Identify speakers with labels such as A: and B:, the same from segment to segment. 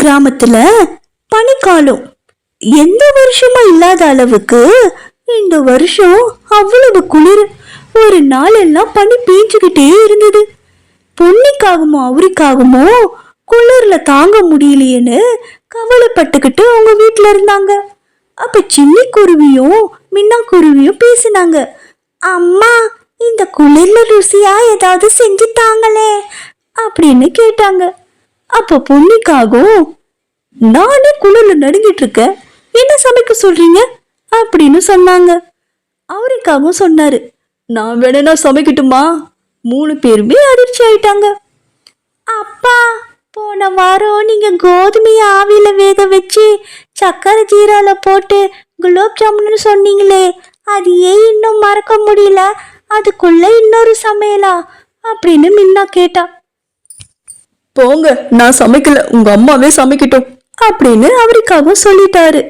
A: கிராமத்துல பனிக்காலம் எந்த வருஷமும் இல்லாத அளவுக்கு இந்த வருஷம் அவ்வளவு குளிர். ஒரு நாள் எல்லாம் பனி பேஞ்சுக்கிட்டே இருந்தது. பொன்னிக்காகமோ அவருக்காகமோ குளிர்ல தாங்க முடியலையேன்னு கவலைப்பட்டுக்கிட்டு அவங்க வீட்டுல இருந்தாங்க. அப்ப சின்னி குருவியும் மின்னா குருவியும் பேசினாங்க. அம்மா, இந்த குளிர்ல ருசியா ஏதாவது செஞ்சு தாங்களே அப்படின்னு கேட்டாங்க. அப்ப பொன்னிக்காகவும், நானே குளிர்ல நடுங்கிட்டு இருக்கேன், என்ன சமைக்க சொல்றீங்க அப்படின்னு சொன்னாங்க. அவருக்காகவும் சொன்னாரு, நான் வேணா சமைக்கட்டுமா? 3 பேருமே அதிர்ச்சி ஆயிட்டாங்க. அப்பா, போன வாரம் நீங்க கோதுமையை ஆவியில வேக வச்சு சக்கரை ஜீரால போட்டு குலோப் ஜாமுன்னு சொன்னீங்களே, அது ஏன் இன்னும் மறக்க முடியல? அதுக்குள்ள இன்னொரு சமையலா அப்படின்னு மின்னா கேட்டா. போங்க, நான் சமைக்கல, உங்க அம்மாவே சமைக்கட்டும் அப்படின்னு அவருக்காகவும் சொல்லிட்டாரு.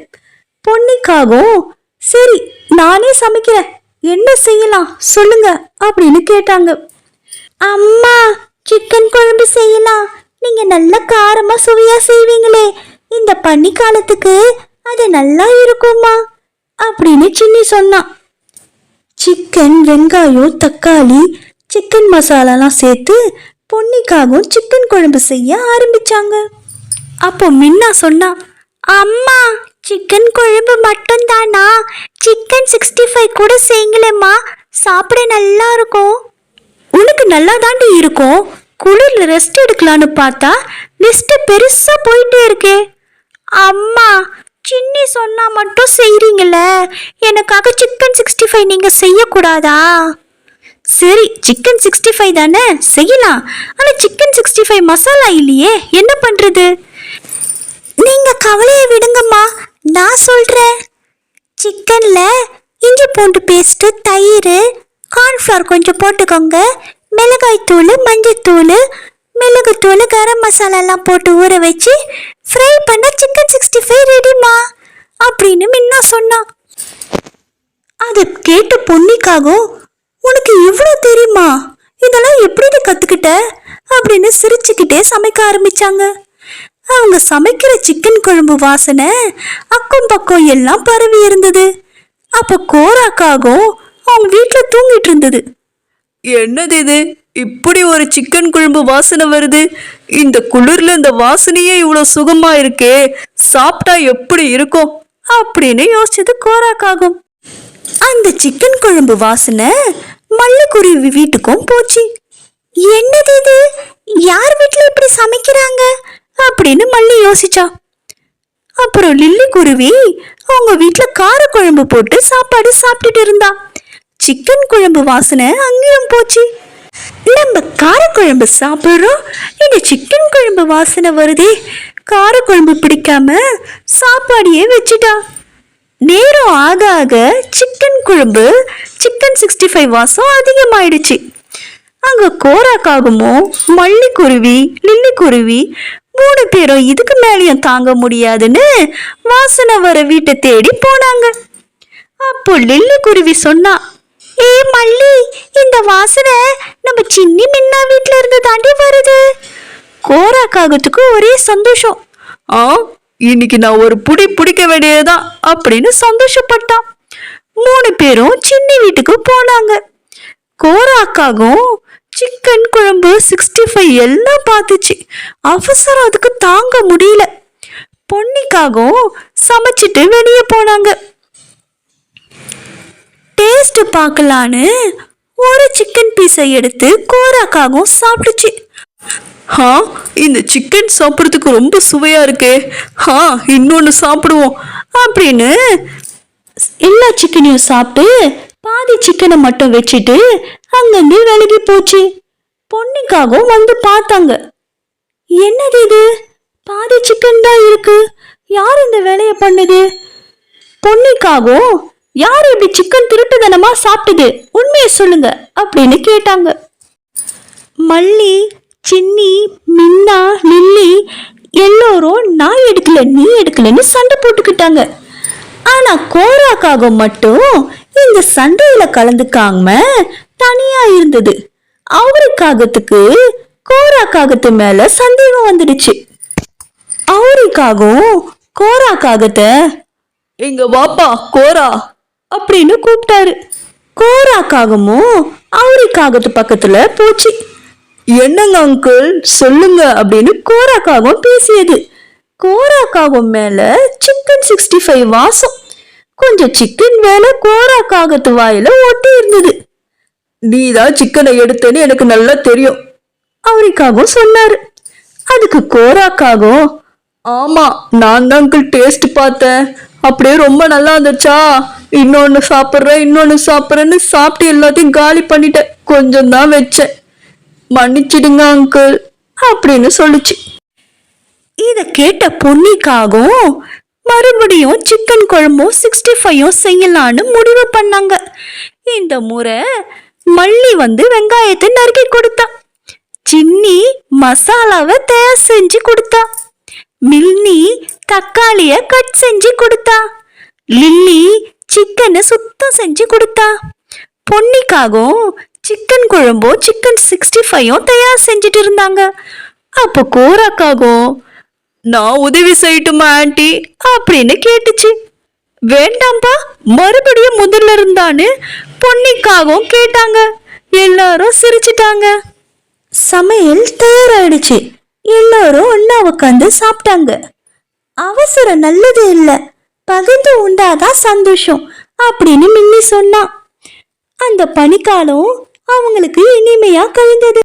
A: பொன்னிக்காகவும், சரி நானே சமைக்கிறேன், என்ன செய்யலாம் சொல்லுங்க அப்படின்னு கேட்டாங்க. அம்மா, சிக்கன் குழம்பு செய்யலாம், நீங்க நல்ல காரமா சுவையா செய்வீங்களே, இந்த பனி காலத்துக்கு அது நல்லா இருக்குமா அப்படின்னு சின்னி சொன்னான். சிக்கன், வெங்காயம், தக்காளி, சிக்கன் மசாலாலாம் சேர்த்து பொன்னிக்காகவும் சிக்கன் குழம்பு செய்ய ஆரம்பிச்சாங்க. அப்போ மின்னா சொன்னா, அம்மா, சிக்கன் குழம்பு மட்டும் தானா? சிக்கன் 65 கூட செய்யுங்களேம்மா, சாப்பிட நல்லா இருக்கும். உனக்கு நல்லா தாண்டி இருக்கும், குளிர்ல ரெஸ்ட் எடுக்கலான்னு பார்த்தா லிஸ்ட் பெருசா போயிட்டே இருக்கே. அம்மா, சின்னி சொன்னா மட்டும் செய்றீங்களே, எனக்காக சிக்கன் 65 நீங்க செய்யக்கூடாதா? சரி, சிக்கன் 65 தானே செய்யலாம், ஆனா சிக்கன் 65 மசாலா இல்லையே, என்ன பண்றது? நீங்க கவலையை விடுங்கம்மா, நான் சொல்றேன். சிக்கன்ல இஞ்சி பூண்டு பேஸ்ட், தயிர், கார்ன்ஃப்ளவர் கொஞ்சம் போட்டுக்கோங்க, மிளகாய் தூள், மஞ்சத்தூள், மிளகுத்தூள், கரம் மசாலாலாம் போட்டு ஊற வச்சு ஃப்ரை பண்ண சிக்கன் 65 ரெடிமா அப்படின்னு மின்னா சொன்னான். அது கேட்ட பொன்னிக்காகவும், உனக்கு இவ்வளோ தெரியுமா, இதெல்லாம் எப்படி கற்றுக்கிட்ட அப்படின்னு சிரிச்சுக்கிட்டே சமைக்க ஆரம்பிச்சாங்க. அவங்க சமைக்கிற சிக்கன் குழம்பு வாசனை அக்கம் பக்கம் எல்லாம் பரவி இருந்தது. அப்போ கோராக்காகவும் அவங்க வீட்டில் தூங்கிட்டு இருந்தது. என்னது இது, இப்படி ஒரு சிக்கன் குழம்பு வாசனை வருது, இந்த குளிர்ல இந்த வாசனையே இவ்வளவு சுகமா இருக்கே, சாப்பிட்டா எப்படி இருக்கும் அப்படின்னு யோசிச்சது கோராக்காகும். அந்த சிக்கன் குழம்பு வாசனை மல்லிக்குருவி வீட்டுக்கும் போச்சு. என்னது இது, யார் வீட்டுல இப்படி சமைக்கிறாங்க அப்படின்னு மல்லி யோசிச்சா. அப்புறம் லில்லி குருவி அவங்க வீட்டுல காரக்குழம்பு போட்டு சாப்பாடு சாப்பிட்டுட்டு இருந்தா. சிக்கன் குழம்பு வாசனை அங்கேயும் போச்சு. நம்ம காரக்குழம்பு சாப்பிடுறோம், இந்த சிக்கன் குழம்பு வாசனை வருதே, காரக்குழம்பு பிடிக்காம சாப்பாடியே வச்சுட்டா. நேரம் ஆக ஆக சிக்கன் குழம்பு, சிக்கன் 65 வாசம் அதிகமாயிடுச்சு. அங்க கோராக்காகமோ, மல்லிக்குருவி, லில்லி குருவி 3 பேரும் இதுக்கு மேலேயும் தாங்க முடியாதுன்னு வாசனை வர வீட்டை தேடி போனாங்க. அப்போ லில்லி குருவி சொன்னா, ஏ மல்லி, இந்த வாசனை நம்ம சின்னி மின்னா வீட்டுல இருந்து தாண்டி வருது. கோராக்காகத்துக்கு ஒரே சந்தோஷம். இன்னைக்கு நான் ஒரு புடி பிடிக்க வேண்டியதுதான் அப்படின்னு சந்தோஷப்பட்டான். 3 பேரும் சின்னி வீட்டுக்கு போனாங்க. கோராக்காகவும் சிக்கன் குழம்பு 65 எல்லாம் பார்த்துச்சு. அவசரம் அதுக்கு தாங்க முடியல. பொன்னிக்காகவும் சமைச்சிட்டு வெளியே போனாங்க. டேஸ்ட் பார்க்கலான்னு ஒரு சிக்கன் பீஸை எடுத்து கோராக்காகவும் சாப்பிடுச்சு. இந்த சிக்கன் சாப்பிட்றதுக்கு ரொம்ப சுவையா இருக்கே, இன்னொன்னு சாப்பிடுவோம் அப்படின்னு எல்லா சிக்கனையும் சாப்பிட்டு பாதி சிக்கனை மட்டும் வச்சுட்டு அங்கிருந்து விலகி போச்சு. பொன்னிக்காகவும் வந்து பார்த்தாங்க. என்னது இது, பாதி சிக்கன் தான் இருக்கு, யார் இந்த வேலையை பண்ணுது? பொன்னிக்காகவும், யார் இப்படி சிக்கன் திருட்டுத்தனமா சாப்பிட்டது, உண்மையை சொல்லுங்க அப்படின்னு கேட்டாங்க. மல்லி, சின்னி, மின்னா, லில்லி எல்லோரும் நான் எடுக்கல நீ எடுக்கலன்னு சண்டை போட்டுக்கிட்டாங்க. ஆனா கோராக்காக மட்டும் இந்த சண்டையில கலந்துக்காம தனியா இருந்தது. அவருக்காகத்துக்கு கோராக்காகத்து மேல சந்தேகம் வந்துடுச்சு. அவரிக்காகவும் கோரா காகத்தை இங்க வாப்பா கோரா அப்படின்னு கூப்பிட்டாரு. கோரா காகமும் அவரிக்காகத்து பக்கத்துல போச்சு. என்னங்க அங்கிள் சொல்லுங்க அப்படின்னு கோரா காகம் பேசியது. கோரா காகம் மேல சிக்கன் 65 வாசம். கொஞ்சம் சிக்கன் மேல கோரா காகத்து வாயில ஒட்டி இருந்தது. நீதான் சிக்கனை எடுத்தேன்னு எனக்கு நல்லா தெரியும் அவரிக்காகவும் சொன்னாரு. அதுக்கு கோரா காகம், ஆமா நான் தான் அங்கிள் டேஸ்ட் பார்த்தேன், அப்படியே ரொம்ப நல்லா இருந்துச்சா, இன்னொன்னு சாப்பிட்றேன்னு சாப்பிட்டு எல்லாத்தையும் காலி பண்ணிட்டேன், கொஞ்சம் தான் வச்சேன், மன்னிச்சிடுங்க அங்கிள் அப்படின்னு சொல்லுச்சு. இத கேட்ட பொன்னிக்காகவும் மறுபடியும் சிக்கன் குழம்பும் 65 செய்யலான்னு முடிவு பண்ணாங்க. இந்த முறை மல்லி வந்து வெங்காயத்தை நறுக்கி கொடுத்தா. சின்னி மசாலாவை தயார் செஞ்சு கொடுத்தா. மில்னி தக்காளிய கட் செஞ்சு கொடுத்தா. லில்லி சிக்கனை சுத்தம் செஞ்சு கொடுத்தா. பொன்னிக்காகவும் சிக்கன் குழம்பும் சிக்கன் 65 தயார் செஞ்சுட்டு இருந்தாங்க. அப்போ கோராக்காகவும், நான் உதவி செய்யட்டுமா ஆண்டி அப்படின்னு கேட்டுச்சு. வேண்டாம்பா, மறுபடியும் முதல்ல இருந்தான்னு பொன்னிக்காகவும் கேட்டாங்க. எல்லாரும் சிரிச்சிட்டாங்க. சமையல் தயாராயிடுச்சு. எல்லாரும் ஒன்னா உட்காந்து சாப்பிட்டாங்க. அவசரம் நல்லது இல்ல, பகிர்ந்து உண்டாதான் சந்தோஷம் அப்படின்னு மின்னி சொன்னா. அந்த பனிக்காலம் அவங்களுக்கு இனிமையா கழிந்தது.